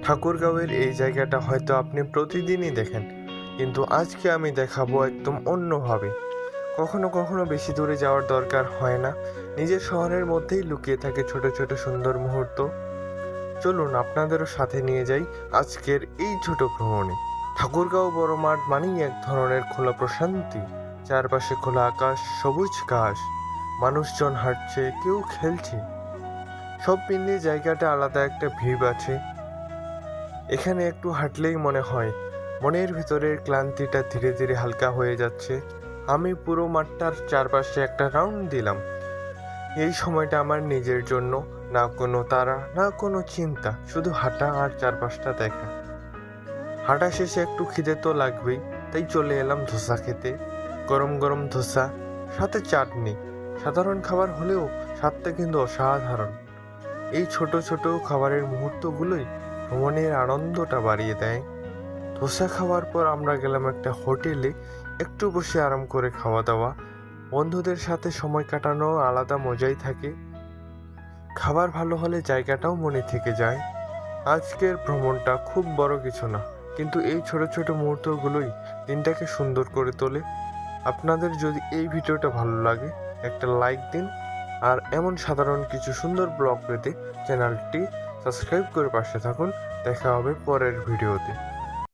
ঠাকুরগাঁওয়ের এই জায়গাটা হয়তো আপনি প্রতিদিনই দেখেন, কিন্তু আজকে আমি দেখাবো একদম অন্যভাবে। কখনো কখনো বেশি দূরে যাওয়ার দরকার হয় না, নিজের শহরের মধ্যেই লুকিয়ে থাকে ছোট ছোট সুন্দর মুহূর্ত। চলুন আপনাদেরও সাথে নিয়ে যাই আজকের এই ছোট ভ্রমণে। ঠাকুরগাঁও বড় মাঠ মানেই এক ধরনের খোলা প্রশান্তি। চারপাশে খোলা আকাশ, সবুজ ঘাস, মানুষজন হাঁটছে, কেউ খেলছে, সব মিলিয়ে জায়গাটা আলাদা একটা ভিড় আছে। এখানে একটু হাঁটলেই মনে হয় মনের ভিতরের ক্লান্তিটা ধীরে ধীরে হালকা হয়ে যাচ্ছে। আমি পুরো মাঠটার চারপাশে একটা রাউন্ড দিলাম। এই সময়টা আমার নিজের জন্য, না কোনো তাড়া, না কোনো চিন্তা, শুধু হাঁটা আর চারপাশটা দেখা। হাঁটা শেষে একটু খিদে তো লাগবেই, তাই চলে এলাম ধোসা খেতে। গরম গরম ধোসা, সাথে চাটনি। সাধারণ খাবার হলেও স্বাদটা কিন্তু অসাধারণ। এই ছোট ছোট খাবারের মুহূর্তগুলোই ভ্রমণের আনন্দটা বাড়িয়ে দেয়। ধোসা খাওয়ার পর আমরা গেলাম একটা হোটেলে, একটু বসে আরাম করে খাওয়া দাওয়া। বন্ধুদের সাথে সময় কাটানো আলাদা মজাই থাকে। খাবার ভালো হলে জায়গাটাও মনে থেকে যায়। আজকের ভ্রমণটা খুব বড় কিছু না, কিন্তু এই ছোট ছোট মুহূর্তগুলোই দিনটাকে সুন্দর করে তোলে। আপনাদের যদি এই ভিডিওটা ভালো লাগে একটা লাইক দিন, আর এমন সাধারণ কিছু সুন্দর ব্লগ পেতে চ্যানেলটি সাবস্ক্রাইব করে পাশে থাকুন। দেখা হবে পরের ভিডিওতে।